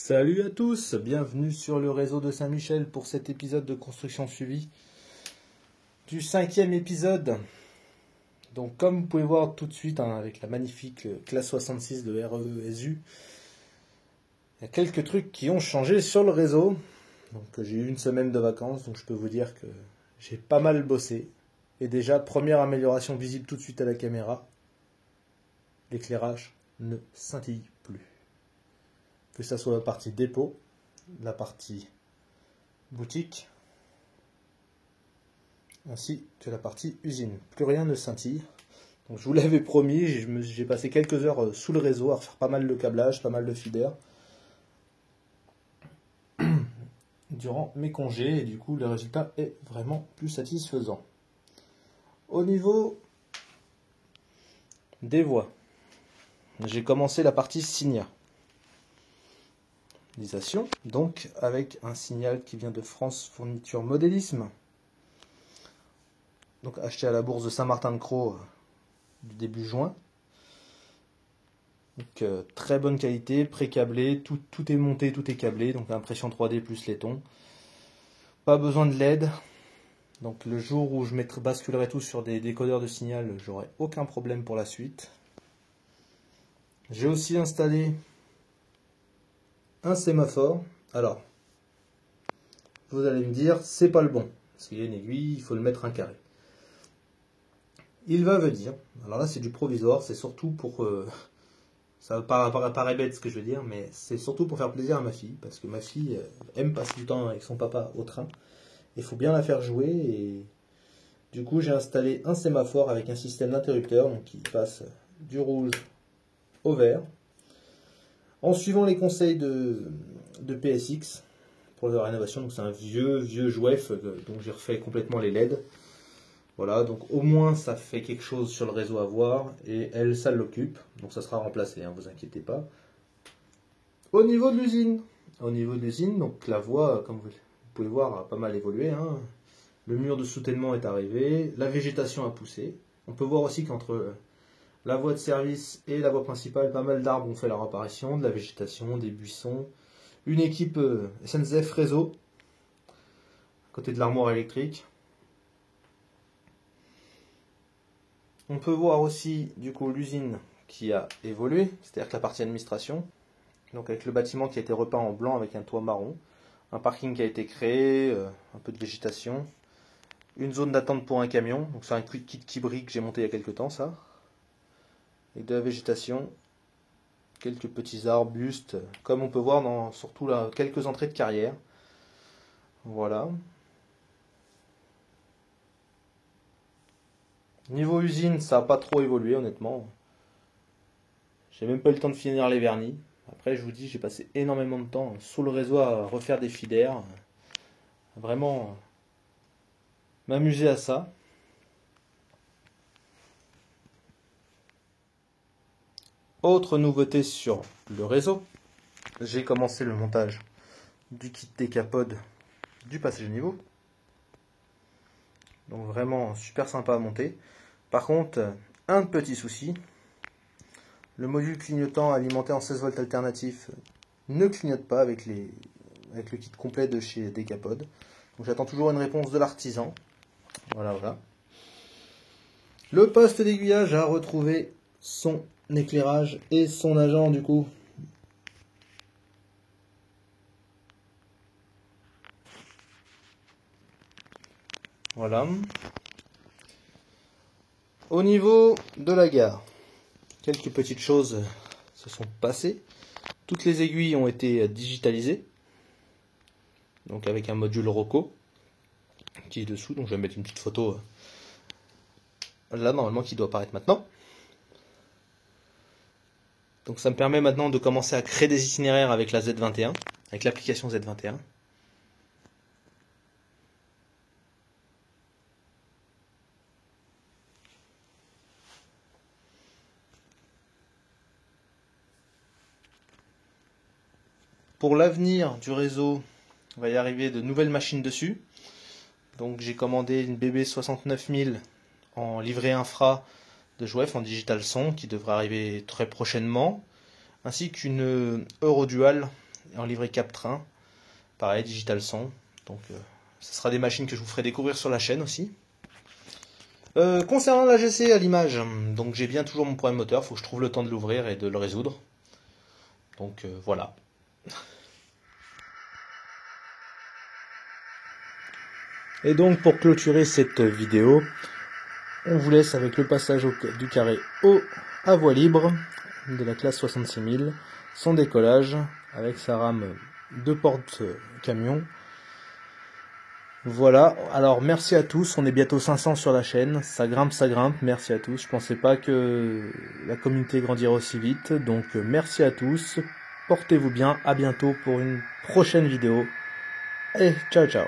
Salut à tous, bienvenue sur le réseau de Saint-Michel pour cet épisode de construction suivi du 5e épisode. Donc comme vous pouvez voir tout de suite avec la magnifique classe 66 de RESU, il y a quelques trucs qui ont changé sur le réseau. Donc j'ai eu une semaine de vacances, donc je peux vous dire que j'ai pas mal bossé. Et déjà, première amélioration visible tout de suite à la caméra, l'éclairage ne scintille plus. Que ça soit la partie dépôt, la partie boutique, ainsi que la partie usine. Plus rien ne scintille. Donc je vous l'avais promis, j'ai passé quelques heures sous le réseau à refaire pas mal de câblage, pas mal de feeder durant mes congés, et du coup le résultat est vraiment plus satisfaisant. Au niveau des voies, j'ai commencé la partie signalisation, donc avec un signal qui vient de France Fourniture Modélisme, donc acheté à la bourse de Saint-Martin-de-Crau du début juin. Donc très bonne qualité, pré-câblé, tout est monté, tout est câblé, donc impression 3D plus laiton. Pas besoin de LED. Donc le jour où je basculerai tout sur des décodeurs de signal, j'aurai aucun problème pour la suite. J'ai aussi installé un sémaphore. Alors, vous allez me dire, c'est pas le bon, parce qu'il y a une aiguille, il faut le mettre un carré. Il va venir. Alors là, c'est du provisoire, c'est surtout pour... ça paraît bête ce que je veux dire, mais c'est surtout pour faire plaisir à ma fille, parce que ma fille aime passer du temps avec son papa au train. Il faut bien la faire jouer, et du coup j'ai installé un sémaphore avec un système d'interrupteur, donc qui passe du rouge au vert, en suivant les conseils de PSX pour la rénovation. Donc c'est un vieux jouef, donc j'ai refait complètement les LED. Voilà, donc au moins ça fait quelque chose sur le réseau à voir, et elle, ça l'occupe, donc ça sera remplacé, hein, vous inquiétez pas. Au niveau de l'usine, donc la voie, comme vous pouvez voir, a pas mal évolué, hein. Le mur de soutènement est arrivé, la végétation a poussé. On peut voir aussi qu'entre la voie de service et la voie principale, pas mal d'arbres ont fait leur apparition, de la végétation, des buissons, une équipe SNCF réseau, à côté de l'armoire électrique. On peut voir aussi du coup l'usine qui a évolué, c'est-à-dire que la partie administration, donc avec le bâtiment qui a été repeint en blanc avec un toit marron, un parking qui a été créé, un peu de végétation, une zone d'attente pour un camion, donc c'est un quick kit Kibri que j'ai monté il y a quelques temps, ça, avec de la végétation, quelques petits arbustes, comme on peut voir dans surtout là, quelques entrées de carrière. Voilà. Niveau usine, ça n'a pas trop évolué honnêtement. J'ai même pas eu le temps de finir les vernis. Après, je vous dis, j'ai passé énormément de temps sous le réseau à refaire des feeders. Vraiment m'amuser à ça. Autre nouveauté sur le réseau, j'ai commencé le montage du kit décapode du passage à niveau. Donc vraiment super sympa à monter. Par contre, un petit souci, le module clignotant alimenté en 16 volts alternatif ne clignote pas avec le kit complet de chez Decapod. Donc j'attends toujours une réponse de l'artisan. Voilà. Le poste d'aiguillage a retrouvé son éclairage et son agent du coup. Voilà. Au niveau de la gare, quelques petites choses se sont passées. Toutes les aiguilles ont été digitalisées. Donc avec un module Rocco qui est dessous. Donc je vais mettre une petite photo là normalement qui doit apparaître maintenant. Donc ça me permet maintenant de commencer à créer des itinéraires avec la Z21, avec l'application Z21. Pour l'avenir du réseau, il va y arriver de nouvelles machines dessus. Donc j'ai commandé une BB 69000 en livret infra de Jouef en digital son qui devrait arriver très prochainement, ainsi qu'une Eurodual en livrée Cap Train. Pareil, Digital Son. Donc ce sera des machines que je vous ferai découvrir sur la chaîne aussi. Concernant la GC à l'image, donc j'ai bien toujours mon problème moteur, faut que je trouve le temps de l'ouvrir et de le résoudre. Donc voilà. Et donc pour clôturer cette vidéo, on vous laisse avec le passage du carré haut à voie libre de la classe 66000, son décollage avec sa rame 2 portes camion. Voilà, alors merci à tous, on est bientôt 500 sur la chaîne, ça grimpe, merci à tous. Je pensais pas que la communauté grandirait aussi vite, donc merci à tous, portez-vous bien, à bientôt pour une prochaine vidéo. Allez, ciao ciao.